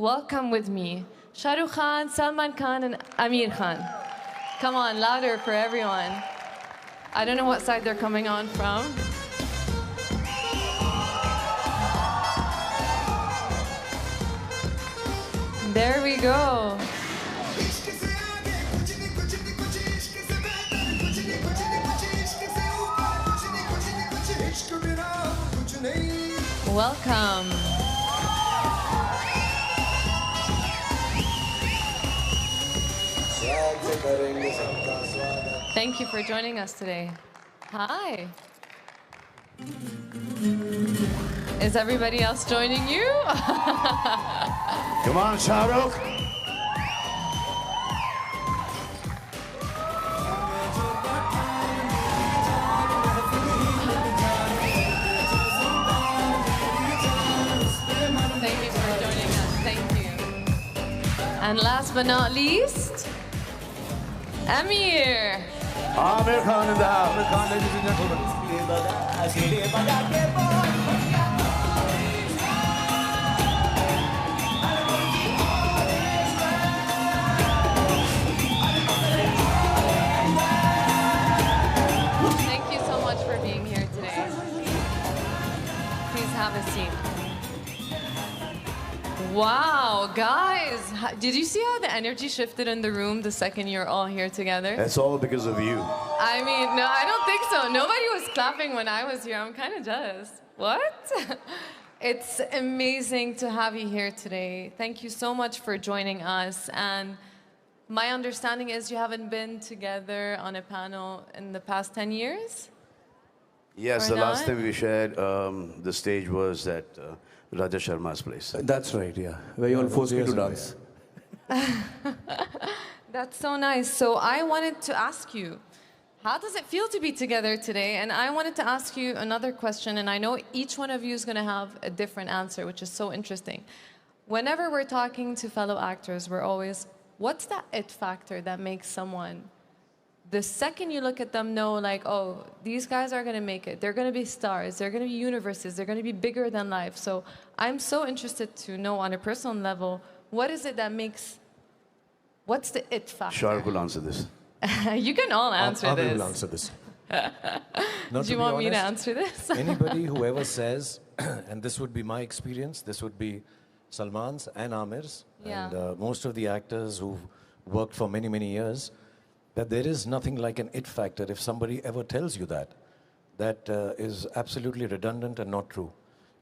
Welcome with me, Shahrukh Khan, Salman Khan, and Aamir Khan. Come on, louder for everyone. I don't know what side they're coming on from. There we go. Welcome. Thank you for joining us today. Hi. Is everybody else joining you? Come on, Shahrukh. Thank you for joining us. Thank you. And last but not least, Aamir. Aamir Khan in the house. Aamir Khan, ladies and Thank you so much for being here today. Please have a seat. Wow, guys, did you see how the energy shifted in the room the second you're all here together? That's all because of you. I mean, no, I don't think so. Nobody was clapping when I was here. I'm kind of jealous. What? It's amazing to have you here today. Thank you so much for joining us. And my understanding is you haven't been together on a panel in the past 10 years? Yes, Or the last not? time we shared the stage was at Raja Sharma's place. That's right, yeah. Where you all forced me to dance. That's so nice. So I wanted to ask you, how does it feel to be together today? And I wanted to ask you another question, and I know each one of you is going to have a different answer, which is so interesting. Whenever we're talking to fellow actors, we're always, what's that it factor that makes someone, the second you look at them, know like, oh, these guys are going to make it. They're going to be stars. They're going to be universes. They're going to be bigger than life. So I'm so interested to know on a personal level, what is it that makes, what's the it factor? Shahrukh will answer this. You can all answer Aamir this. will answer this. Do No, you to be want me to honest, answer this? Anybody who ever says, and this would be my experience, this would be Salman's and Aamir's, Yeah. and most of the actors who've worked for many, many years, that there is nothing like an it factor. If somebody ever tells you that, that is absolutely redundant and not true.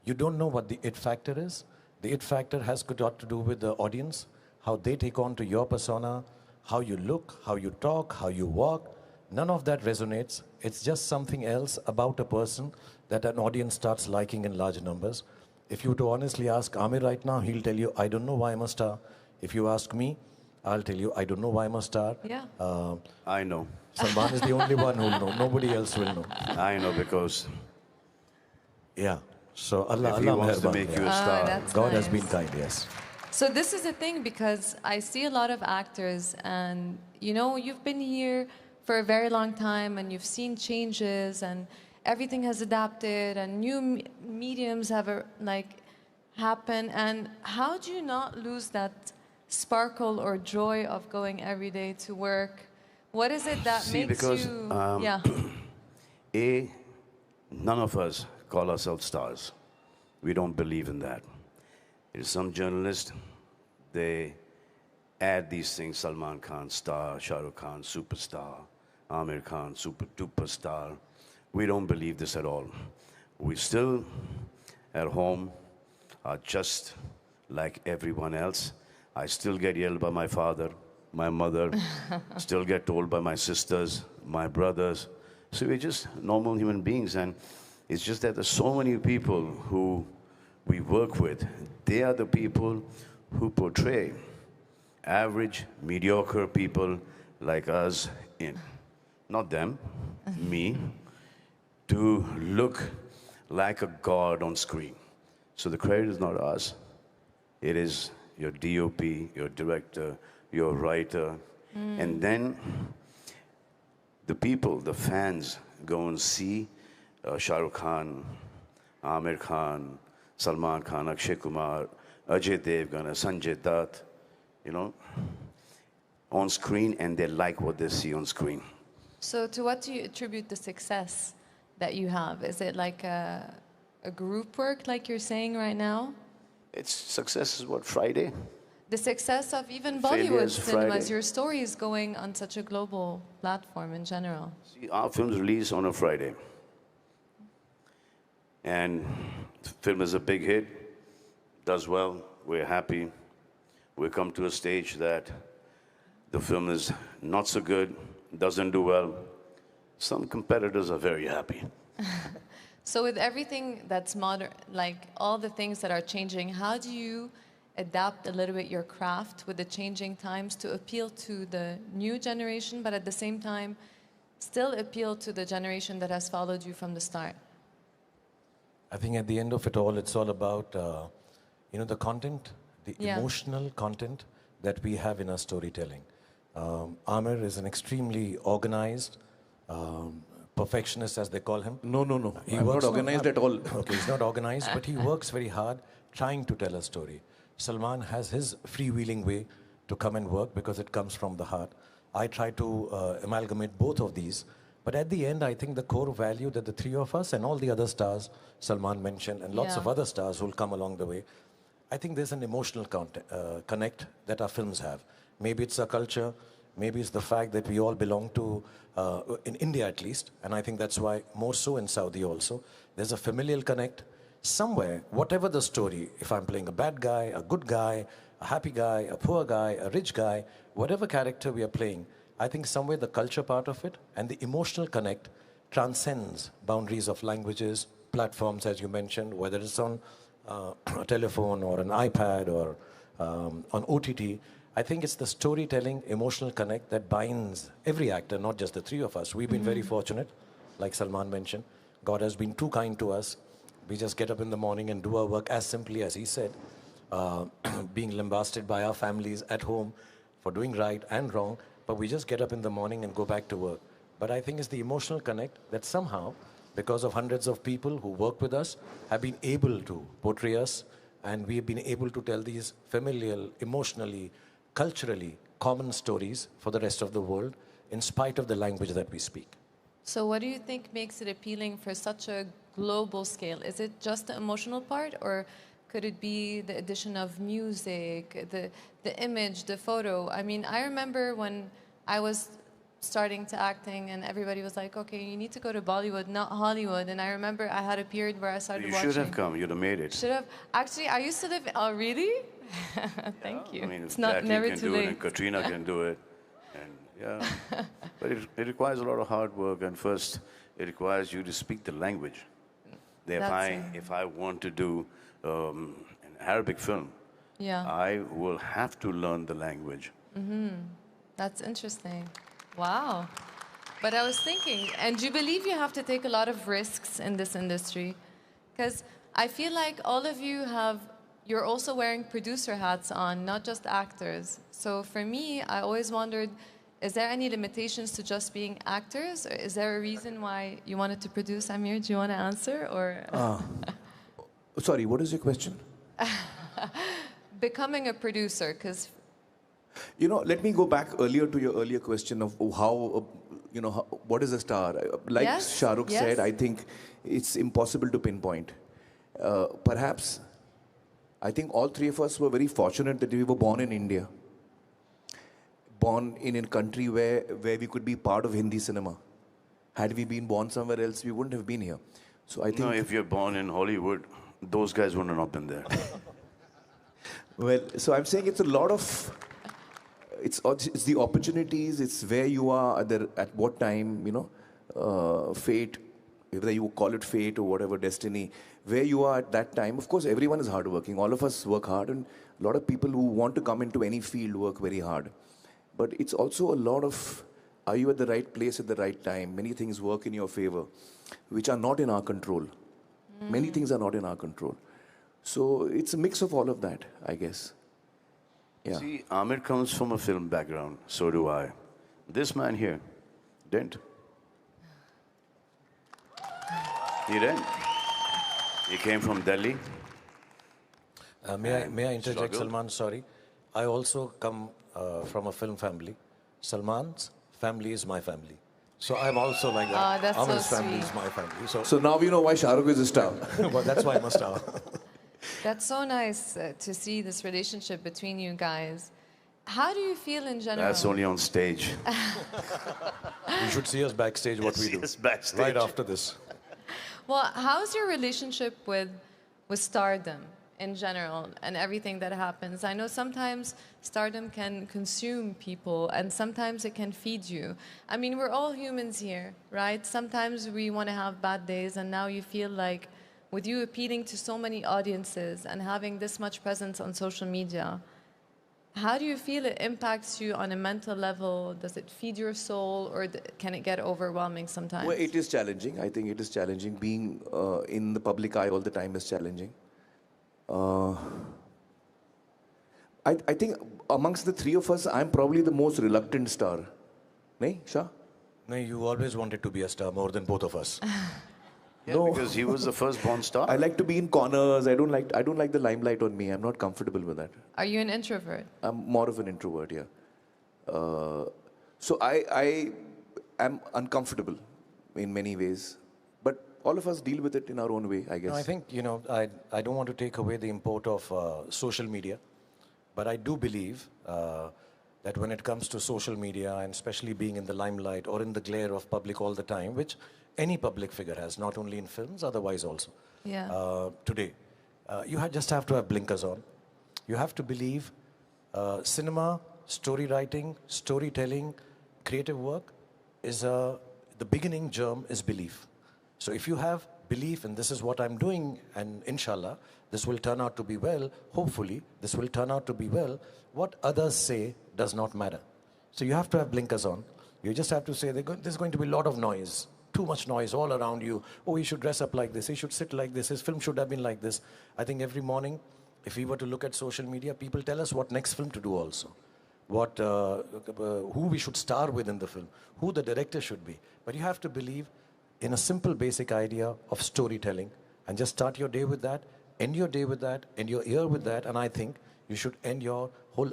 You don't know what the it factor is. The it factor has got to do with the audience, how they take on to your persona, how you look, how you talk, how you walk. None of that resonates. It's just something else about a person that an audience starts liking in large numbers. If you were to honestly ask Aamir right now, he'll tell you, I don't know why I'm a star. If you ask me, I'll tell you, I don't know why I'm a star. Yeah. I know. Salman is the only one who'll know. Nobody else will know. I know because Yeah. So Allah, if he Allah wants to meherban, make yeah. you a star, that's God has nice. been kind, yes. So this is the thing, because I see a lot of actors, and you know, you've been here for a very long time, and you've seen changes, and everything has adapted, and new mediums have like happen. And how do you not lose that sparkle or joy of going every day to work? What is it that See, makes because, you? um, Yeah. none of us call ourselves stars. We don't believe in that. There's some journalists, they add these things, Salman Khan, star, Shahrukh Khan, superstar, Aamir Khan, super duper star. We don't believe this at all. We still, at home, are just like everyone else. I still get yelled by my father, my mother, still get told by my sisters, my brothers. So we're just normal human beings, and it's just that there's so many people who we work with. They are the people who portray average, mediocre people like us in, not them, me, to look like a god on screen. So the credit is not us. It is your DOP, your director, your writer. And then the people, the fans, go and see Shahrukh Khan, Aamir Khan, Salman Khan, Akshay Kumar, Ajay Devgan, Sanjay Dutt, you know, on screen, and they like what they see on screen. So to what do you attribute the success that you have? Is it like a group work, like you're saying right now? It's success is what, Friday? The success of even Failure Bollywood is cinemas, Friday. your story is going on such a global platform in general. See, our film's released on a Friday. And the film is a big hit, does well, we're happy. We come to a stage that the film is not so good, doesn't do well. Some competitors are very happy. So with everything that's modern, like all the things that are changing, how do you adapt a little bit your craft with the changing times to appeal to the new generation, but at the same time, still appeal to the generation that has followed you from the start? I think at the end of it all, it's all about, the content, the Yeah. emotional content that we have in our storytelling. Aamir is an extremely organized, perfectionist, as they call him. No. He I'm works not organized at all. Okay, he's not organized, but he works very hard trying to tell a story. Salman has his freewheeling way to come and work because it comes from the heart. I try to amalgamate both of these. But at the end, I think the core value that the three of us and all the other stars Salman mentioned and lots Yeah. of other stars who will come along the way, I think there's an emotional connect that our films have. Maybe it's our culture, maybe it's the fact that we all belong to, in India at least, and I think that's why more so in Saudi also, there's a familial connect. Somewhere, whatever the story, if I'm playing a bad guy, a good guy, a happy guy, a poor guy, a rich guy, whatever character we are playing, I think somewhere the culture part of it and the emotional connect transcends boundaries of languages, platforms, as you mentioned, whether it's on a telephone or an iPad or on OTT. I think it's the storytelling, emotional connect that binds every actor, not just the three of us. We've been very fortunate, like Salman mentioned. God has been too kind to us. We just get up in the morning and do our work as simply as he said, being lambasted by our families at home for doing right and wrong, but we just get up in the morning and go back to work. But I think it's the emotional connect that somehow, because of hundreds of people who work with us, have been able to portray us, and we've been able to tell these familial, emotionally, culturally common stories for the rest of the world, in spite of the language that we speak. So what do you think makes it appealing for such a global scale? Is it just the emotional part, or could it be the addition of music, the image, the photo? I mean, I remember when I was starting to acting and everybody was like, okay, you need to go to Bollywood, not Hollywood. And I remember I had a period where I started You watching. should have come, you'd have made it. Should have. Actually, I used to live, oh really? Thank you. I mean, It's not Jackie never can too do it, late. and Katrina can do it. And yeah, but it requires a lot of hard work. And first, it requires you to speak the language. If I want to do an Arabic film, Yeah. I will have to learn the language. That's interesting. Wow. But I was thinking, and do you believe you have to take a lot of risks in this industry? Because I feel like all of you you're also wearing producer hats on, not just actors. So for me, I always wondered, is there any limitations to just being actors? Or is there a reason why you wanted to produce? Aamir, do you want to answer? Or Sorry, what is your question? becoming a producer, because Let me go back earlier to your earlier question of how, what is a star? Like Yes, Shahrukh yes. said, I think it's impossible to pinpoint. Perhaps, I think all three of us were very fortunate that we were born in India. Born in a country where we could be part of Hindi cinema. Had we been born somewhere else, we wouldn't have been here. So I think... No, if you're born in Hollywood, those guys would have not been there. Well, so I'm saying it's a lot of... It's the opportunities, it's where you are at what time, fate, whether you call it fate or whatever, destiny, where you are at that time. Of course, everyone is hardworking. All of us work hard, and a lot of people who want to come into any field work very hard. But it's also a lot of, are you at the right place at the right time? Many things work in your favor, which are not in our control. Many things are not in our control. So it's a mix of all of that, I guess. Yeah. See, Aamir comes from a film background, so do I. This man here didn't. He didn't. He came from Delhi. May I interject, struggled. Salman? Sorry. I also come from a film family. Salman's family is my family. So I'm also like that. Oh, that's so Aamir's family sweet. is my family. So, So now we know why Shahrukh is a star. well, that's why I must have. That's so nice to see this relationship between you guys. How do you feel in general? That's only on stage. You should see us backstage what we See do. us backstage. Right after this. Well, how's your relationship with stardom in general and everything that happens? I know sometimes stardom can consume people and sometimes it can feed you. I mean, we're all humans here, right? Sometimes we want to have bad days, and now you feel like with you appealing to so many audiences and having this much presence on social media, how do you feel it impacts you on a mental level? Does it feed your soul, or can it get overwhelming sometimes? Well, it is challenging. I think it is challenging. Being in the public eye all the time is challenging. I think amongst the three of us, I'm probably the most reluctant star. Nahi, Shah? No, you always wanted to be a star more than both of us. Yeah, No. because he was the firstborn star. I like to be in corners. I don't like the limelight on me. I'm not comfortable with that. Are you an introvert? I'm more of an introvert, yeah. So I am uncomfortable in many ways. But all of us deal with it in our own way, I guess. No, I think, I don't want to take away the import of social media, but I do believe that when it comes to social media, and especially being in the limelight or in the glare of public all the time, which any public figure has, not only in films, otherwise also, today, just have to have blinkers on. You have to believe cinema, story writing, storytelling, creative work is the beginning germ is belief. So if you have belief in this is what I'm doing, and inshallah, this will turn out to be well, hopefully, this will turn out to be well, what others say does not matter. So you have to have blinkers on. You just have to say there's going to be a lot of noise, too much noise all around you. Oh, he should dress up like this, he should sit like this, his film should have been like this. I think every morning, if we were to look at social media, people tell us what next film to do also. Who we should star with in the film, who the director should be. But you have to believe in a simple basic idea of storytelling and just start your day with that, end your day with that, end your year with that, and I think you should end your whole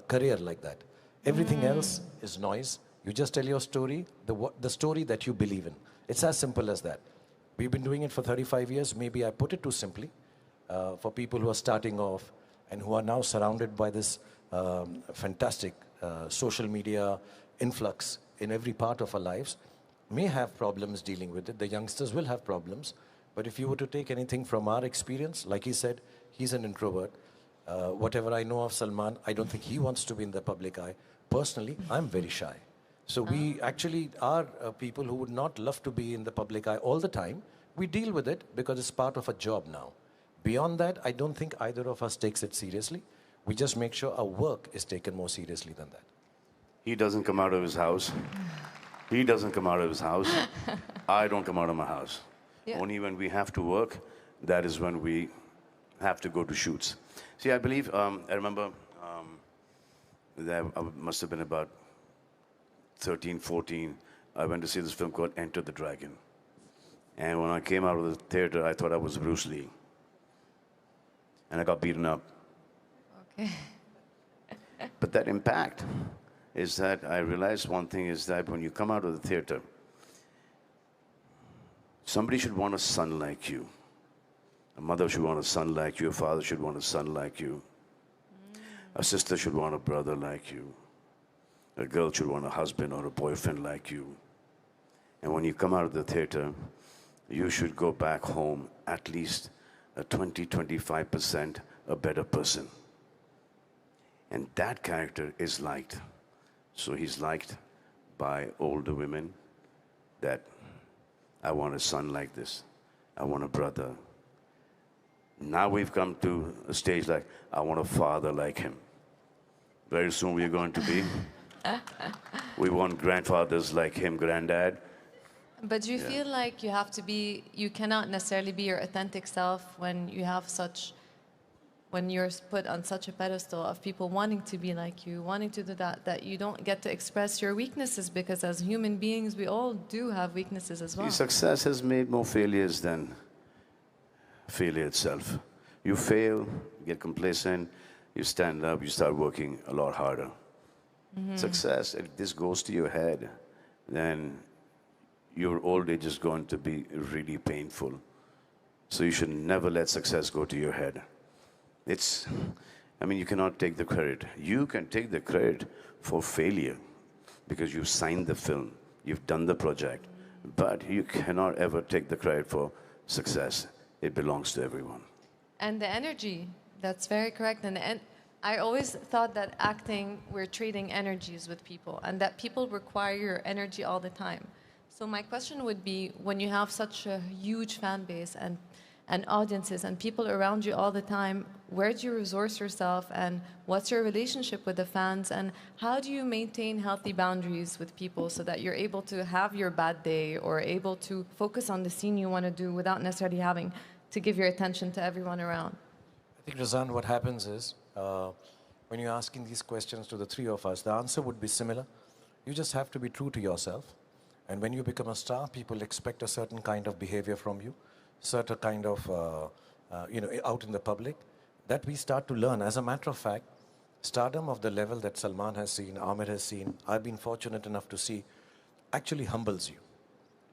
career like that. Everything else is noise. You just tell your story, the story that you believe in. It's as simple as that. We've been doing it for 35 years. Maybe I put it too simply. For people who are starting off and who are now surrounded by this fantastic social media influx in every part of our lives, may have problems dealing with it. The youngsters will have problems. But if you were to take anything from our experience, like he said, he's an introvert. Whatever I know of Salman, I don't think he wants to be in the public eye. Personally, I'm very shy. So we actually are people who would not love to be in the public eye all the time. We deal with it because it's part of a job now. Beyond that, I don't think either of us takes it seriously. We just make sure our work is taken more seriously than that. He doesn't come out of his house. He doesn't come out of his house. I don't come out of my house. Yeah. Only when we have to work, that is when we have to go to shoots. See, I believe, I remember that I must have been about 13, 14. I went to see this film called Enter the Dragon. And when I came out of the theater, I thought I was Bruce Lee. And I got beaten up. Okay. But that impact is that I realized one thing is that when you come out of the theater, somebody should want a son like you. A mother should want a son like you. A father should want a son like you. A sister should want a brother like you. A girl should want a husband or a boyfriend like you. And when you come out of the theater, you should go back home at least a 20-25% a better person. And that character is liked. So he's liked by older women that I want a son like this. I want a brother. Now we've come to a stage like, I want a father like him. Very soon we're going to be. We want grandfathers like him, granddad. But do you feel like you have to be, you cannot necessarily be your authentic self when you have such, when you're put on such a pedestal of people wanting to be like you, wanting to do that, that you don't get to express your weaknesses, because as human beings, we all do have weaknesses as well. Success has made more failures than failure itself. You fail, get complacent, you stand up, you start working a lot harder. Success, if this goes to your head, then your old age is going to be really painful. So you should never let success go to your head. I mean, you cannot take the credit. You can take the credit for failure because you've signed the film, you've done the project, but you cannot ever take the credit for success. It belongs to everyone. And the energy, that's very correct. And I always thought that acting, we're trading energies with people and that people require your energy all the time. So my question would be, when you have such a huge fan base and audiences and people around you all the time, where do you resource yourself and what's your relationship with the fans and how do you maintain healthy boundaries with people so that you're able to have your bad day or able to focus on the scene you want to do without necessarily having to give your attention to everyone around? I think, Razan, what happens is, when you're asking these questions to the three of us, the answer would be similar. You just have to be true to yourself. And when you become a star, people expect a certain kind of behavior from you, certain kind of, out in the public, that we start to learn. As a matter of fact, stardom of the level that Salman has seen, Aamir has seen, I've been fortunate enough to see, actually humbles you.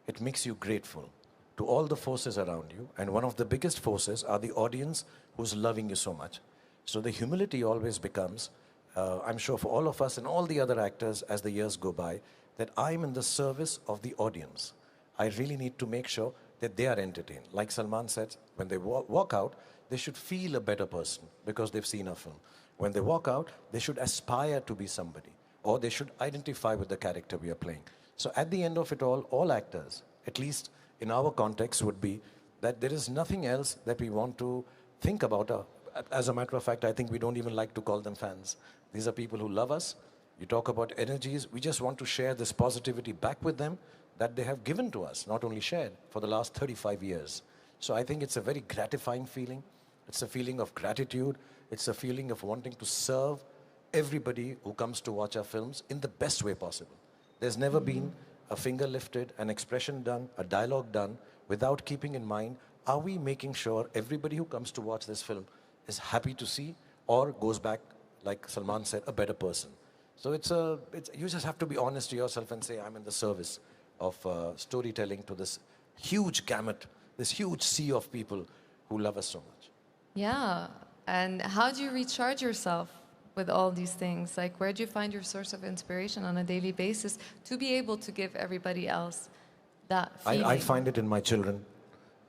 It makes you grateful to all the forces around you. And one of the biggest forces are the audience who's loving you so much. So the humility always becomes, I'm sure for all of us and all the other actors as the years go by, that I'm in the service of the audience. I really need to make sure that they are entertained. Like Salman said, when they walk out, they should feel a better person because they've seen a film. When they walk out, they should aspire to be somebody, or they should identify with the character we are playing. So at the end of it all actors, at least in our context, would be that there is nothing else that we want to think about. As a matter of fact, I think we don't even like to call them fans. These are people who love us. You talk about energies. We just want to share this positivity back with them that they have given to us, not only shared, for the last 35 years. So I think it's a very gratifying feeling. It's a feeling of gratitude. It's a feeling of wanting to serve everybody who comes to watch our films in the best way possible. There's never been a finger lifted, an expression done, a dialogue done, without keeping in mind, are we making sure everybody who comes to watch this film is happy to see or goes back, like Salman said, a better person. So you just have to be honest to yourself and say, I'm in the service of storytelling to this huge gamut, this huge sea of people who love us so much. Yeah, and how do you recharge yourself with all these things? Like, where do you find your source of inspiration on a daily basis to be able to give everybody else that feeling? I find it in my children.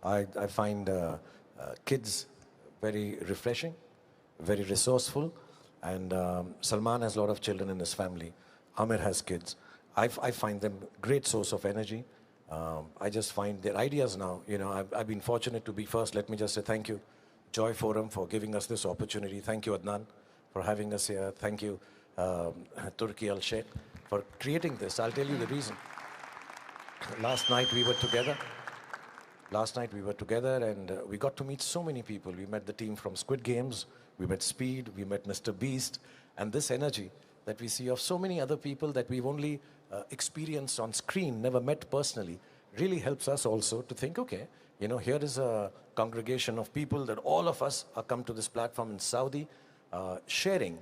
I find kids very refreshing, very resourceful, and Salman has a lot of children in his family. Aamir has kids. I find them great source of energy. I just find their ideas now. I've been fortunate to be first. Let me just say thank you, Joy Forum, for giving us this opportunity. Thank you, Adnan, for having us here. Thank you, Turki Al-Sheikh, for creating this. I'll tell you the reason. Last night we were together. And we got to meet so many people. We met the team from Squid Games, we met Speed, we met Mr. Beast, and this energy that we see of so many other people that we've only experienced on screen, never met personally, really helps us also to think, okay, here is a congregation of people that all of us are come to this platform in Saudi, sharing,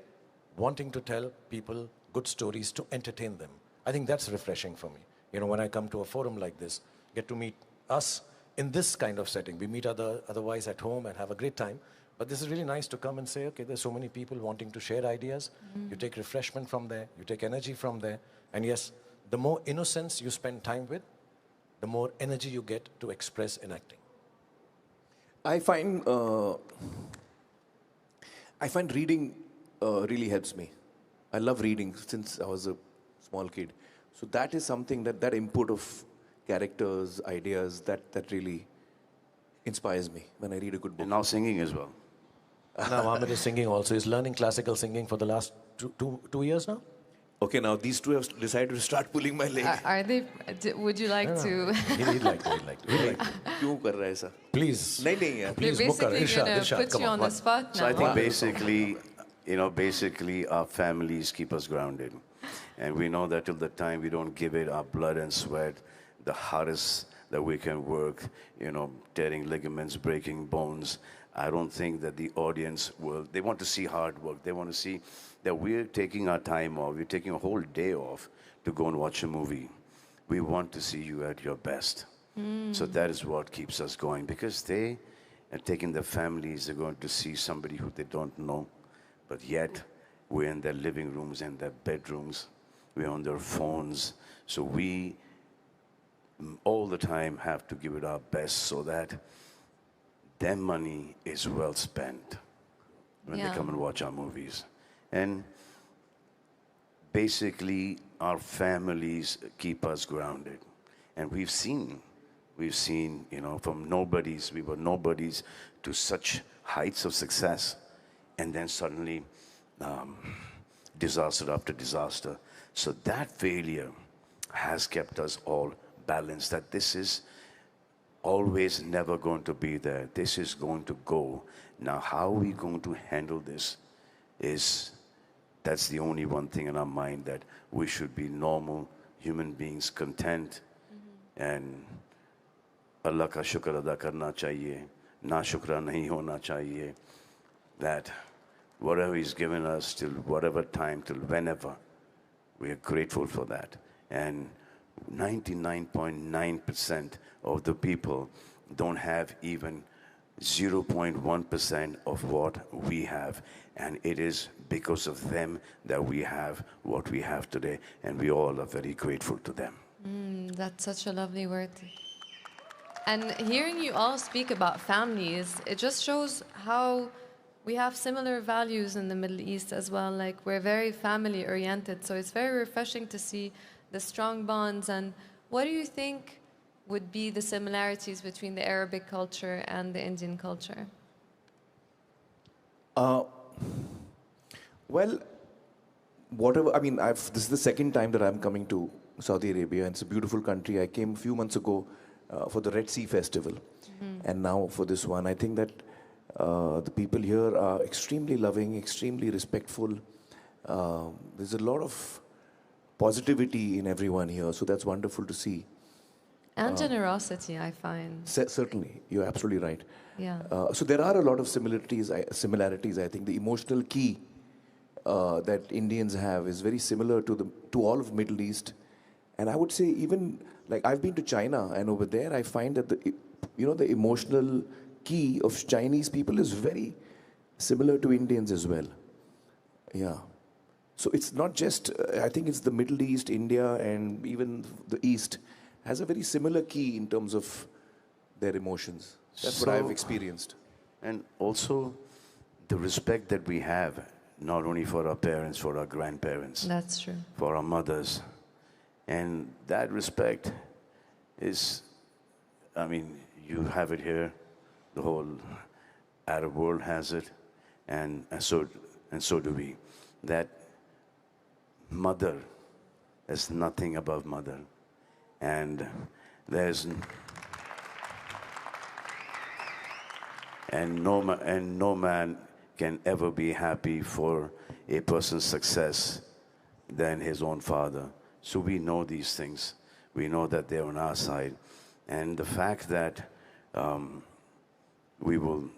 wanting to tell people good stories to entertain them. I think that's refreshing for me. When I come to a forum like this, get to meet us in this kind of setting. We meet otherwise at home and have a great time. But this is really nice to come and say, okay, there's so many people wanting to share ideas. You take refreshment from there. You take energy from there. And yes, the more innocence you spend time with, the more energy you get to express in acting. I find reading really helps me. I love reading since I was a small kid. So that is something that input of characters, ideas, that really inspires me when I read a good book. And now singing as well. Now Aamir is singing also. He's learning classical singing for the last two years now. Okay, now these two have decided to start pulling my leg. Are they? Would you like to? He'd like to. क्यों कर रहा है ऐसा? Please. नहीं यार. Please, They're basically going to put come you on the spot now. So I think basically our families keep us grounded. And we know that till the time we don't give it our blood and sweat, the hardest that we can work, tearing ligaments, breaking bones, I don't think that the audience will, they want to see hard work. They want to see that we're taking our time off, we're taking a whole day off to go and watch a movie. We want to see you at your best. So that is what keeps us going, because they are taking their families, they're going to see somebody who they don't know, but yet we're in their living rooms and their bedrooms, we're on their phones. So we all the time have to give it our best so that their money is well spent when they come and watch our movies. And basically, our families keep us grounded. And we've seen, you know, from nobodies, we were nobodies to such heights of success. And then suddenly, disaster after disaster. So that failure has kept us all balanced, that this is always never going to be there. This is going to go. Now, how are we going to handle this that's the only one thing in our mind, that we should be normal human beings, content, and Allah ka shukr ada karna chahiye, na shukra nahi hona chahiye, that whatever He's given us till whatever time, till whenever, we are grateful for that. And 99.9% of the people don't have even 0.1% of what we have. And it is because of them that we have what we have today. And we all are very grateful to them. That's such a lovely word. And hearing you all speak about families, it just shows how we have similar values in the Middle East as well. Like, we're very family oriented. So it's very refreshing to see the strong bonds. And what do you think would be the similarities between the Arabic culture and the Indian culture? Well, whatever, I mean, this is the second time that I'm coming to Saudi Arabia, and it's a beautiful country. I came a few months ago for the Red Sea Festival, and now for this one. I think that the people here are extremely loving, extremely respectful. There's a lot of positivity in everyone here, so that's wonderful to see. And generosity, I find. Certainly, you're absolutely right. Yeah. So there are a lot of similarities. I think the emotional key that Indians have is very similar to all of Middle East, and I would say even like I've been to China, and over there I find that the emotional key of Chinese people is very similar to Indians as well. Yeah. So it's not just I think it's the Middle East, India, and even the East has a very similar key in terms of their emotions. That's what I've experienced. And also the respect that we have, not only for our parents, for our grandparents. That's true. For our mothers. And that respect is, I mean, you have it here, the whole Arab world has it, and so do we. That mother is nothing above mother. And no man can ever be happy for a person's success than his own father. So we know these things. We know that they're on our side. And the fact that we will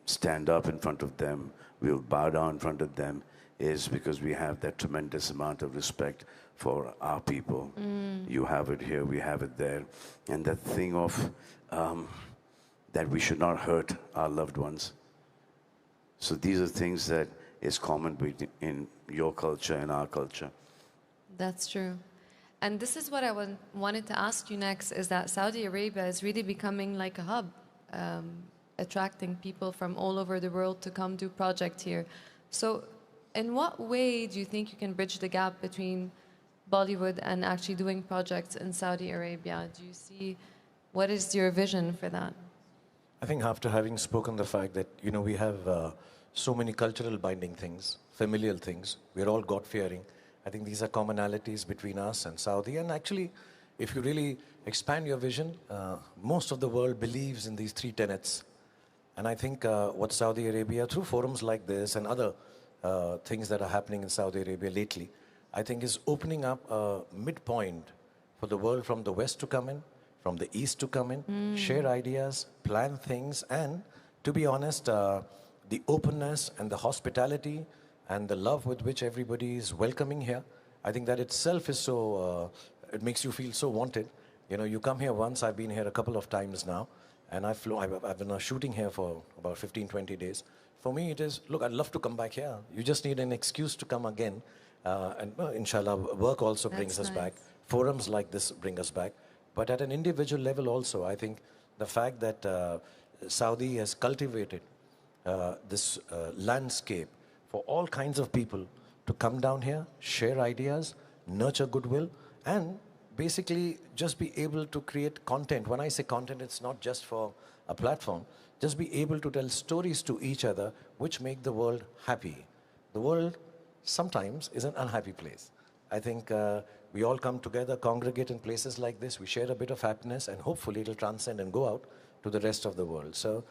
stand up in front of them, we'll bow down in front of them, is because we have that tremendous amount of respect for our people. You have it here, we have it there. And that thing of that we should not hurt our loved ones. So these are things that is common in your culture and our culture. That's true. And this is what I wanted to ask you next, is that Saudi Arabia is really becoming like a hub, attracting people from all over the world to come do project here. So in what way do you think you can bridge the gap between Bollywood and actually doing projects in Saudi Arabia? Do you see, what is your vision for that? I think after having spoken the fact that, we have so many cultural binding things, familial things, we're all God-fearing. I think these are commonalities between us and Saudi. And actually, if you really expand your vision, most of the world believes in these three tenets. And I think what Saudi Arabia, through forums like this and other things that are happening in Saudi Arabia lately, I think is opening up a midpoint for the world from the West to come in, from the East to come in, share ideas, plan things, and To be honest, the openness and the hospitality and the love with which everybody is welcoming here, I think that itself is so, it makes you feel so wanted. You know, you come here once, I've been here a couple of times now, and I've been shooting here for about 15, 20 days. For me, it is, look, I'd love to come back here. You just need an excuse to come again. And inshallah, work also brings us back. Forums like this bring us back. But at an individual level also, I think the fact that Saudi has cultivated this landscape for all kinds of people to come down here, share ideas, nurture goodwill, and basically just be able to create content. When I say content, it's not just for a platform. Just be able to tell stories to each other which make the world happy. The world sometimes is an unhappy place. I think we all come together, congregate in places like this, we share a bit of happiness, and hopefully it'll transcend and go out to the rest of the world. So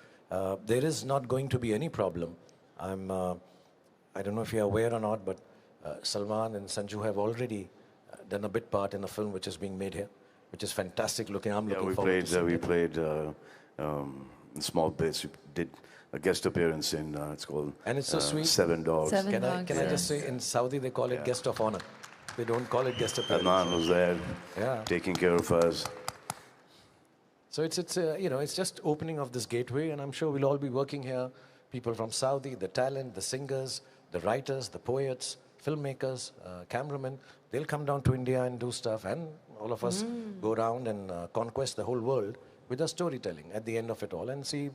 there is not going to be any problem. I don't know if you're aware or not, but Salman and Sanju have already done a bit part in a film which is being made here, which is fantastic looking. I'm looking forward to it. We played in small bits. We did a guest appearance in, it's called and it's so sweet. Seven Dogs. Can I just say, in Saudi they call it guest of honor. They don't call it guest appearance. Salman was there, taking care of us. So it's just opening of this gateway, and I'm sure we'll all be working here. People from Saudi, the talent, the singers, the writers, the poets, filmmakers, cameramen, they'll come down to India and do stuff, and all of us go around and conquest the whole world with our storytelling at the end of it all. And see,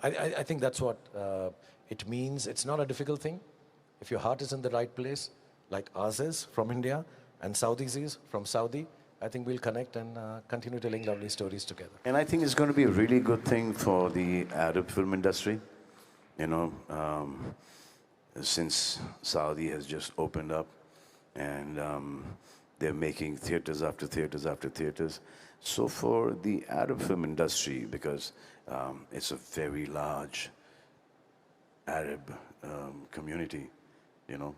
I think that's what it means. It's not a difficult thing. If your heart is in the right place, like ours is from India, and Saudi's is from Saudi, I think we'll connect and continue telling lovely stories together. And I think it's going to be a really good thing for the Arab film industry. You know, since Saudi has just opened up and they're making theaters after theaters after theaters. So for the Arab film industry, because it's a very large Arab community, you know,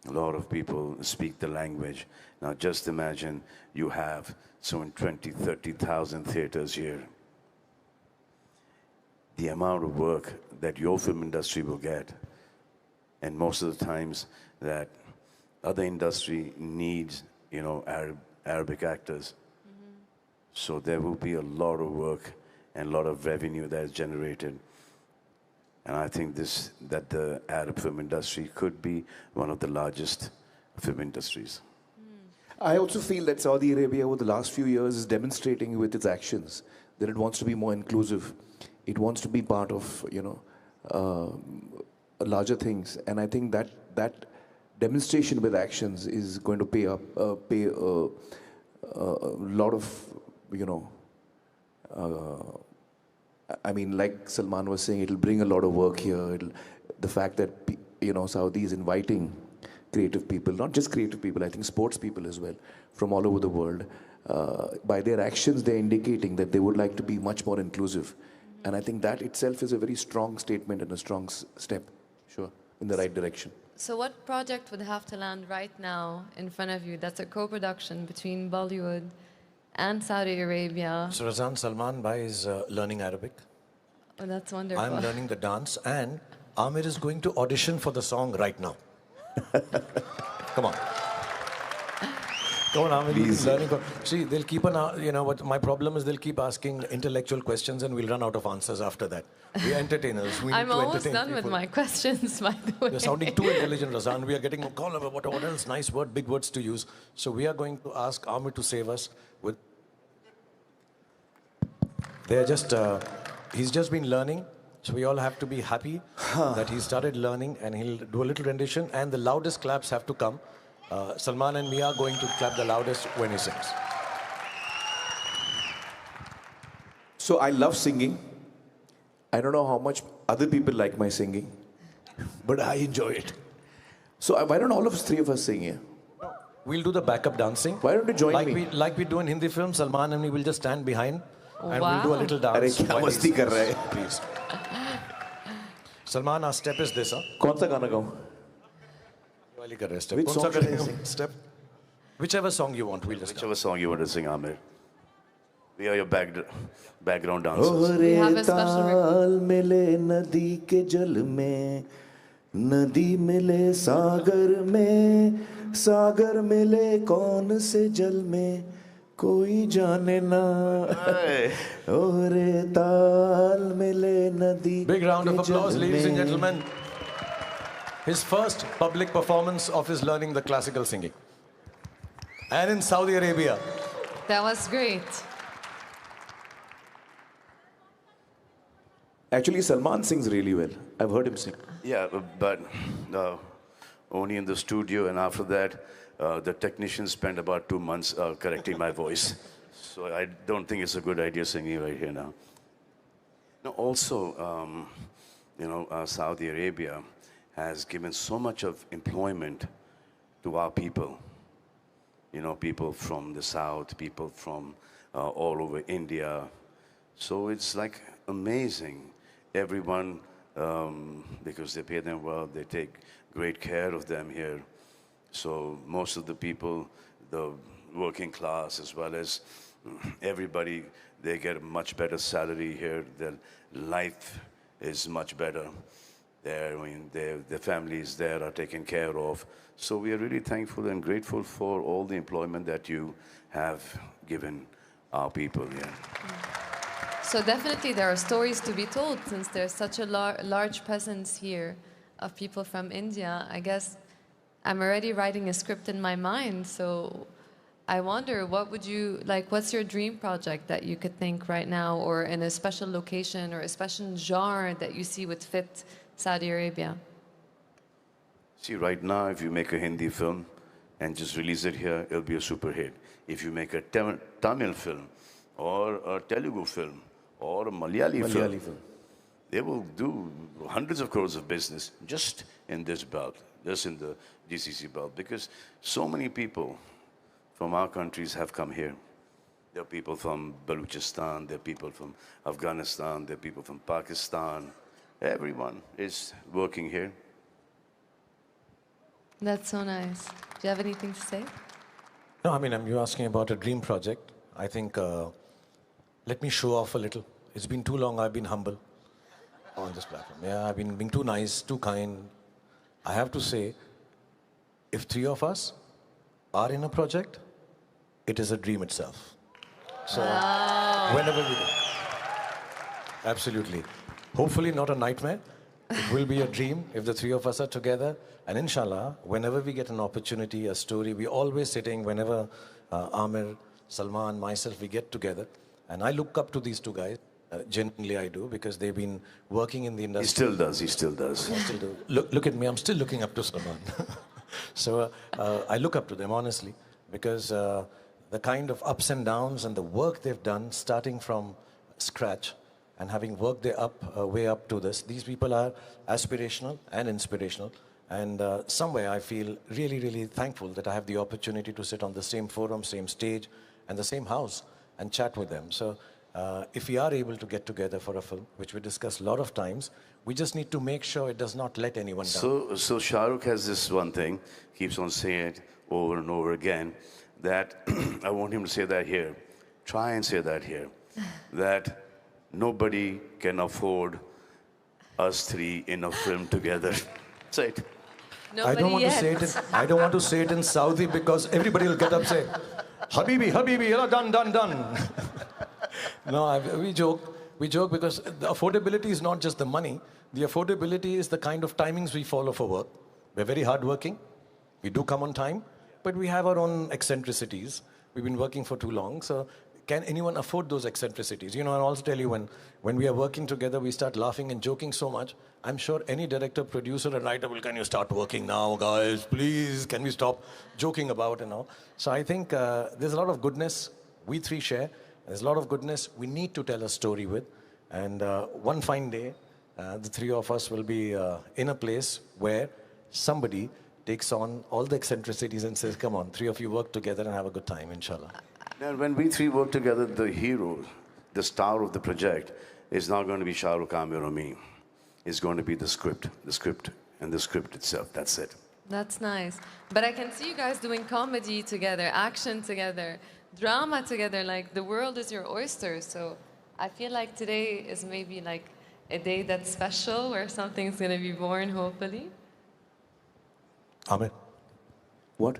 a lot of people speak the language. Now just imagine you have 20, 30,000 theaters here. The amount of work that your film industry will get, and most of the times that other industry needs, you know, Arabic actors. So there will be a lot of work and a lot of revenue that is generated. And I think that the Arab film industry could be one of the largest film industries. I also feel that Saudi Arabia over the last few years is demonstrating with its actions that it wants to be more inclusive. It wants to be part of, you know, larger things. And I think that demonstration with actions is going to pay a lot of, you know, I mean, like Salman was saying, it'll bring a lot of work here. The fact that, you know, Saudi is inviting creative people, not just creative people, I think sports people as well, from all over the world. By their actions, they're indicating that they would like to be much more inclusive. And I think that itself is a very strong statement and a strong step, sure, in the right direction. So what project would have to land right now in front of you that's a co-production between Bollywood and Saudi Arabia? So Razan, Salman Bhai is learning Arabic. Oh, that's wonderful. I'm learning the dance, and Aamir is going to audition for the song right now. Come on. Come on, Aamir. Please. Learning see, they'll keep on, you know, what my problem is, they'll keep asking intellectual questions and we'll run out of answers after that. We're entertainers. We I'm need to almost done people. with my questions, by the way. You're sounding too intelligent, Razan. We are getting a call about what else, nice word, big words to use. So we are going to ask Aamir to save us with... They're just, he's just been learning. So we all have to be happy that he started learning, and he'll do a little rendition, and the loudest claps have to come. Salman and me are going to clap the loudest when he sings. So I love singing. I don't know how much other people like my singing, but I enjoy it. So why don't all of us, three of us sing here? We'll do the backup dancing. Why don't you join me? Like we do in Hindi films, Salman and me will just stand behind and we'll do a little dance. Please. Salman, our step is this, huh? कौन सा गाना गाऊं? Which song step? Whichever song you want, we'll just Whichever song you want to sing, Aamir. We are your background dancers. We ओरे have a special ताल मिले नदी के जल में, नदी मिले सागर मिले कौन से जल में, कोई जाने ना. Hey. ओरे ताल मिले नदी Big round of के applause, जल ladies and में. gentlemen. His first public performance of his learning the classical singing. And in Saudi Arabia. That was great. Actually, Salman sings really well. I've heard him sing. Yeah, but only in the studio, and after that, the technician spent about 2 months correcting my voice. So I don't think it's a good idea singing right here now. No, also, Saudi Arabia has given so much of employment to our people. You know, people from the south, people from all over India. So it's like amazing. Everyone, because they pay them well, they take great care of them here. So most of the people, the working class as well as everybody, they get a much better salary here. Their life is much better. There, I mean, their families there are taken care of. So we are really thankful and grateful for all the employment that you have given our people here. So definitely there are stories to be told since there's such a large presence here of people from India. I guess I'm already writing a script in my mind. So I wonder, what's your dream project that you could think right now, or in a special location or a special genre that you see would fit Saudi Arabia? See, right now, if you make a Hindi film and just release it here, it'll be a super hit. If you make a Tamil film or a Telugu film or a Malayali film, they will do hundreds of crores of business just in this belt, just in the GCC belt, because so many people from our countries have come here. There are people from Balochistan, there are people from Afghanistan, there are people from Pakistan. Everyone is working here. That's so nice. Do you have anything to say? No, I mean, you're asking about a dream project. I think, let me show off a little. It's been too long I've been humble on this platform. Yeah, I've been being too nice, too kind. I have to say, if three of us are in a project, it is a dream itself. So, whenever we do. Absolutely. Hopefully not a nightmare. It will be a dream if the three of us are together. And inshallah, whenever we get an opportunity, a story, we're always sitting, whenever Aamir, Salman, myself, we get together. And I look up to these two guys. Genuinely I do, because they've been working in the industry. He still does. I still do. Look at me, I'm still looking up to Salman. So I look up to them, honestly, because the kind of ups and downs and the work they've done, starting from scratch and having worked their way up to this, these people are aspirational and inspirational. And somewhere I feel really, really thankful that I have the opportunity to sit on the same forum, same stage, and the same house and chat with them. So if we are able to get together for a film, which we discuss a lot of times, we just need to make sure it does not let anyone down. So Shahrukh has this one thing, keeps on saying it over and over again, that I want him to say that here. Try and say that here. That nobody can afford us three in a film together. Say it. Nobody I don't want yet. to say it in, I don't want to say it in Saudi, because everybody will get up and say, Habibi, Habibi, yalla, done. No, we joke because the affordability is not just the money. The affordability is the kind of timings we follow for work. We're very hardworking. We do come on time, but we have our own eccentricities. We've been working for too long, so can anyone afford those eccentricities? You know, I'll also tell you, when we are working together, we start laughing and joking so much. I'm sure any director, producer, and writer will, can you start working now, guys? Please, can we stop joking about and all? So I think there's a lot of goodness we three share. There's a lot of goodness we need to tell a story with. And one fine day, the three of us will be in a place where somebody takes on all the eccentricities and says, come on, three of you work together and have a good time, inshallah. Now, when we three work together, the hero, the star of the project, is not going to be Shahrukh, Aamir, or me. It's going to be the script, and the script itself. That's it. That's nice. But I can see you guys doing comedy together, action together. drama together. Like the world is your oyster. So I feel like today is maybe like a day that's special where something's gonna be born, hopefully. Aamir, What?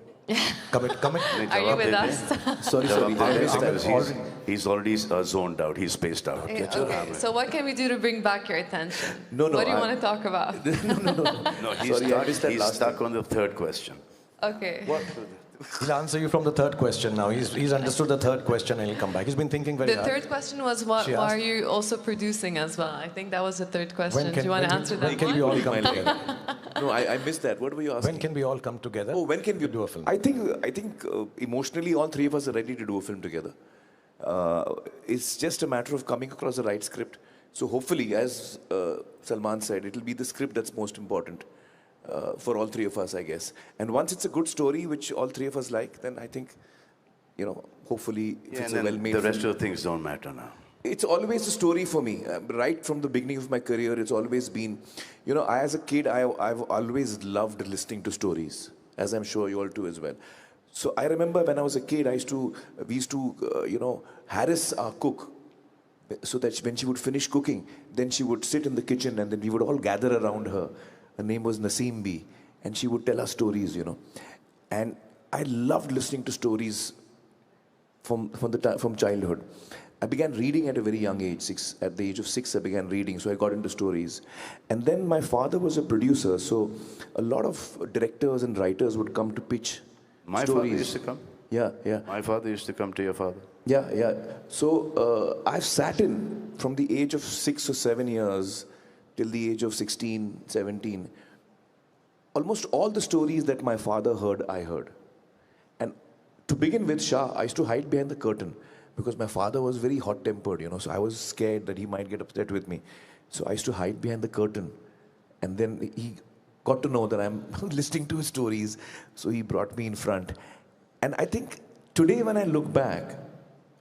come in. नहीं, Are you जवाब with they us? They. Sorry, sorry. जवाब दे दे, I missed because that. he's already zoned out. He's spaced out. Okay, so what can we do to bring back your attention? No, What do you I- want to talk about? No, he's Sorry, I stuck, missed that he's last stuck on the third question. Okay. He'll answer you from the third question now. He's understood the third question and he'll come back. He's been thinking very The hard. third question was, why She asked- are you also producing as well? I think that was the third question. Do you want to answer when that can we one? all come together? No, I missed that. What were you asking? When can we all come together? Oh, when can we to do a film? I think emotionally, all three of us are ready to do a film together. It's just a matter of coming across the right script. So hopefully, as Salman said, it'll be the script that's most important for all three of us, I guess. And once it's a good story, which all three of us like, then I think, hopefully, if Yeah, it's and a then well-made the rest film. of the things don't matter now. It's always a story for me. Right from the beginning of my career, it's always been, as a kid, I've always loved listening to stories, as I'm sure you all do as well. So I remember when I was a kid, we used to, harass our cook so that when she would finish cooking, then she would sit in the kitchen and then we would all gather around her. Her name was Naseem B. And she would tell us stories, And I loved listening to stories from childhood. I began reading at a very young age. At the age of 6, I began reading, so I got into stories. And then my father was a producer, so a lot of directors and writers would come to pitch My stories. father used to come. Yeah. My father used to come to your father. Yeah. So I've sat in from the age of 6 or 7 years till the age of 16, 17. Almost all the stories that my father heard, I heard. And to begin with, Shah, I used to hide behind the curtain because my father was very hot-tempered, so I was scared that he might get upset with me. So I used to hide behind the curtain. And then he got to know that I'm listening to his stories, so he brought me in front. And I think today when I look back,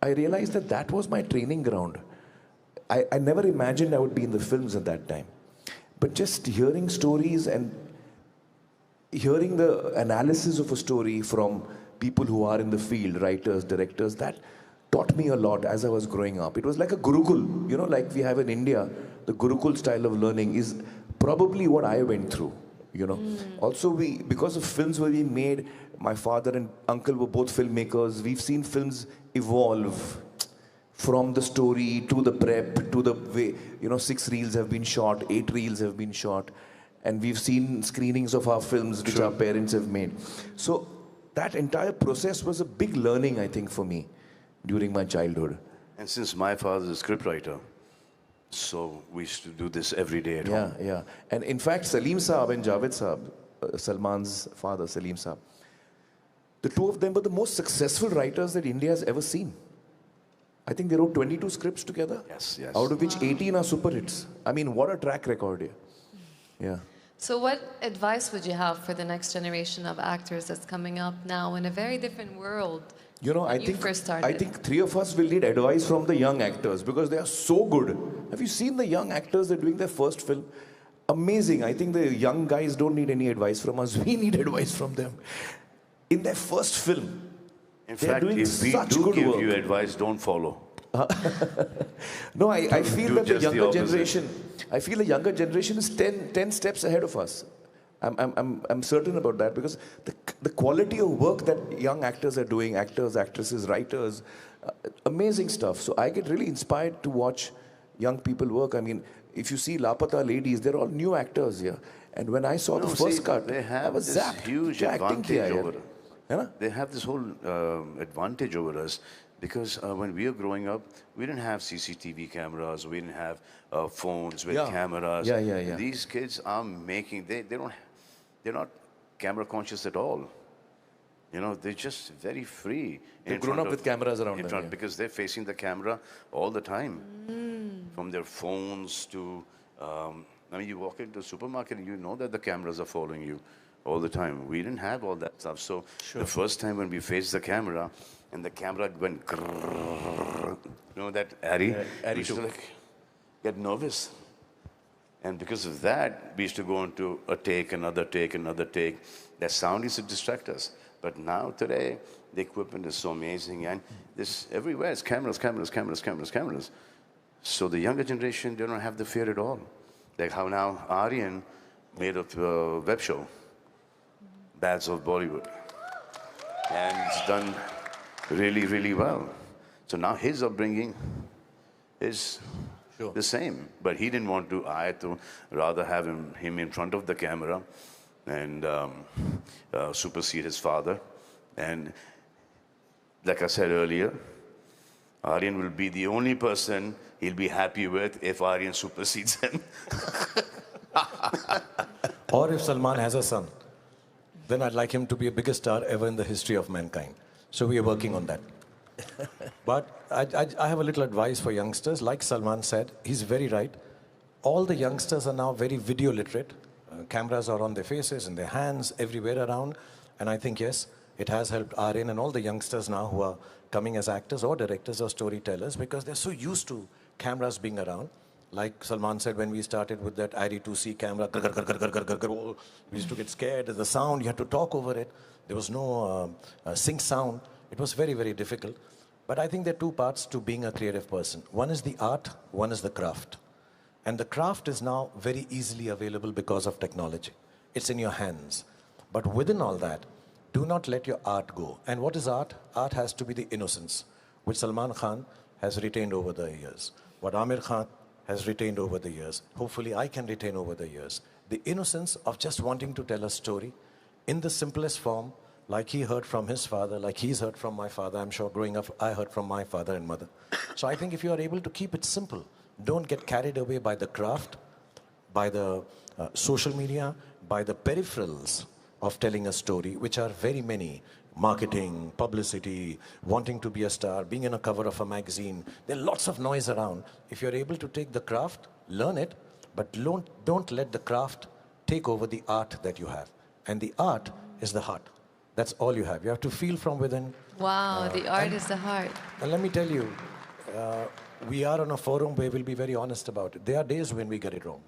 I realized that was my training ground. I never imagined I would be in the films at that time. But just hearing stories and hearing the analysis of a story from people who are in the field, writers, directors, that taught me a lot as I was growing up. It was like a Gurukul, like we have in India. The Gurukul style of learning is probably what I went through, Also, because of films were being made, my father and uncle were both filmmakers. We've seen films evolve from the story to the prep to the way, 6 reels have been shot, 8 reels have been shot. And we've seen screenings of our films which our parents have made. So that entire process was a big learning, I think, for me during my childhood. And since my father is a scriptwriter, so we used to do this every day at home. Yeah. And in fact, Salim Saab and Javed Saab, Salman's father, Salim Saab, the two of them were the most successful writers that India has ever seen. I think they wrote 22 scripts together. Yes. Out of which 18 are super hits. I mean, what a track record here. Yeah. So what advice would you have for the next generation of actors that's coming up now in a very different world? I think 3 of us will need advice from the young actors because they are so good. Have you seen the young actors that are doing their first film? Amazing. I think the young guys don't need any advice from us. We need advice from them. In their first film, In they're fact, doing if we such do good give work. you advice, don't follow. No, I feel do that the just the younger opposite. generation, I feel the younger generation is 10 steps ahead of us. I'm certain about that because the quality of work that young actors are doing, actors, actresses, writers, amazing stuff. So I get really inspired to watch young people work. I mean, if you see Lapata Ladies, they're all new actors here. And when I saw the first cut, they I have was this zapped. huge क्या acting advantage किया है over यार? us. है ना? They have this whole advantage over us because when we were growing up, we didn't have CCTV cameras, we didn't have phones with cameras. Yeah. These kids are making, they're not camera conscious at all. They're just very free. They've grown up with cameras around them. Yeah. Because they're facing the camera all the time. From their phones to, you walk into a supermarket and you know that the cameras are following you all the time. We didn't have all that stuff. So the first time when we faced the camera and the camera went grrrr, that Ari, Ari we used to too. get nervous. And because of that, we used to go into a take, another take, another take. That sound used to distract us. But now, today, the equipment is so amazing. And this everywhere, it's cameras, cameras, cameras, cameras, cameras. So the younger generation, they don't have the fear at all. Like how now Aryan made a web show, Bads of Bollywood. And it's done really, really well. So now his upbringing is the same. But he didn't want to, I had to rather have him in front of the camera and supersede his father. And like I said earlier, Aryan will be the only person he'll be happy with if Aryan supersedes him. Or if Salman has a son, then I'd like him to be a biggest star ever in the history of mankind. So we are working on that. But I have a little advice for youngsters. Like Salman said, he's very right. All the youngsters are now very video literate. Cameras are on their faces, in their hands, everywhere around. And I think, yes, it has helped Aryan and all the youngsters now who are coming as actors or directors or storytellers, because they're so used to cameras being around. Like Salman said, when we started with that ID2C camera, we used to get scared at the sound. You had to talk over it. There was no sync sound. It was very, very difficult. But I think there are two parts to being a creative person. One is the art, one is the craft. And the craft is now very easily available because of technology. It's in your hands. But within all that, do not let your art go. And what is art? Art has to be the innocence, which Salman Khan has retained over the years. What Aamir Khan has retained over the years. Hopefully I can retain over the years. The innocence of just wanting to tell a story in the simplest form, like he heard from his father, like he's heard from my father. I'm sure growing up, I heard from my father and mother. So I think if you are able to keep it simple, don't get carried away by the craft, by the social media, by the peripherals of telling a story, which are very many. Marketing, publicity, wanting to be a star, being in a cover of a magazine. There are lots of noise around. If you're able to take the craft, learn it, but don't let the craft take over the art that you have. And the art is the heart. That's all you have. You have to feel from within. Wow, the art is the heart. And let me tell you, we are on a forum where we'll be very honest about it. There are days when we get it wrong.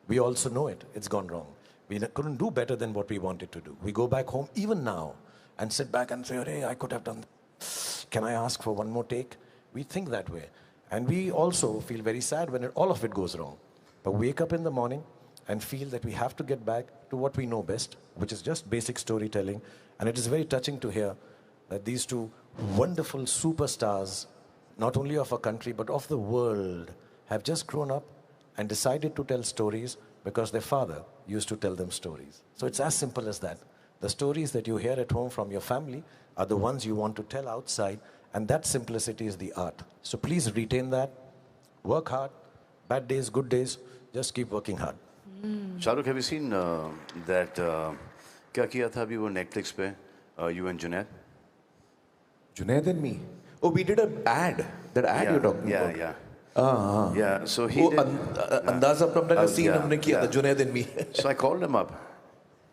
We also know it. It's gone wrong. We couldn't do better than what we wanted to do. We go back home, even now, and sit back and say, hey, I could have done that. Can I ask for one more take? We think that way. And we also feel very sad when all of it goes wrong. But wake up in the morning and feel that we have to get back to what we know best, which is just basic storytelling. And it is very touching to hear that these two wonderful superstars, not only of our country, but of the world, have just grown up and decided to tell stories because their father used to tell them stories. So it's as simple as that. The stories that you hear at home from your family are the ones you want to tell outside, and that simplicity is the art. So please retain that, work hard, bad days, good days, just keep working hard. Shahrukh, have you seen that, kya kiya tha abhi wo Netflix pe, you and Junaid? Junaid and me. Oh, we did an ad. That ad you're talking about. Yeah, so he did. Andaz Apna Apna ka scene humne kiya tha, Junaid and me. So I called him up.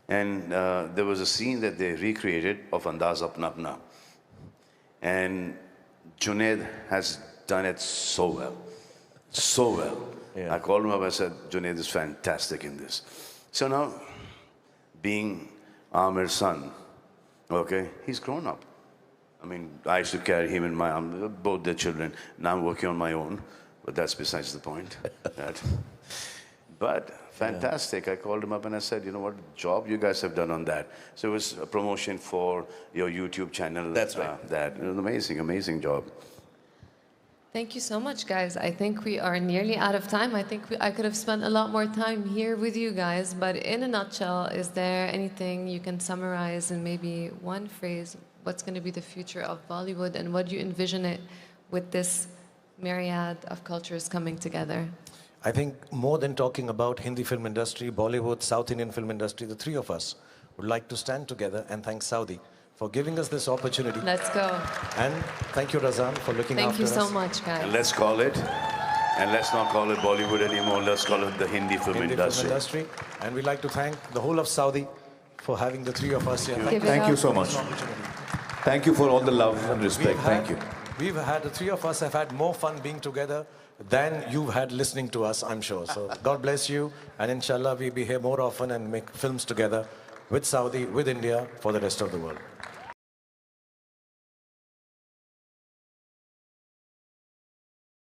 And there was a scene that they recreated of Andaz Apna Apna. And Junaid has done it so well. So well. Yeah. I called him up, I said, Junaid is fantastic in this. So now, being Aamir's son, okay, he's grown up. I mean, I used to carry him in my arms, both their children. Now I'm working on my own, but that's besides the point. But fantastic. I called him up and I said, you know what job you guys have done on that. So it was a promotion for your YouTube channel. That's right. It was an amazing, amazing job. Thank you so much, guys. I think we are nearly out of time. I think I could have spent a lot more time here with you guys. But in a nutshell, is there anything you can summarize in maybe one phrase? What's going to be the future of Bollywood and what do you envision it with this myriad of cultures coming together? I think more than talking about Hindi film industry, Bollywood, South Indian film industry, the three of us would like to stand together and thank Saudi for giving us this opportunity. Let's go. And thank you, Razan, for looking after us. Thank you so much, guys. And let's call it, and let's not call it Bollywood anymore, let's call it the Hindi film industry. And we'd like to thank the whole of Saudi for having the three of us here. Thank you so much. Thank you for all the love and respect. Thank you. The three of us have had more fun being together than you've had listening to us, I'm sure. So God bless you, and inshallah we'll be here more often and make films together with Saudi, with India, for the rest of the world.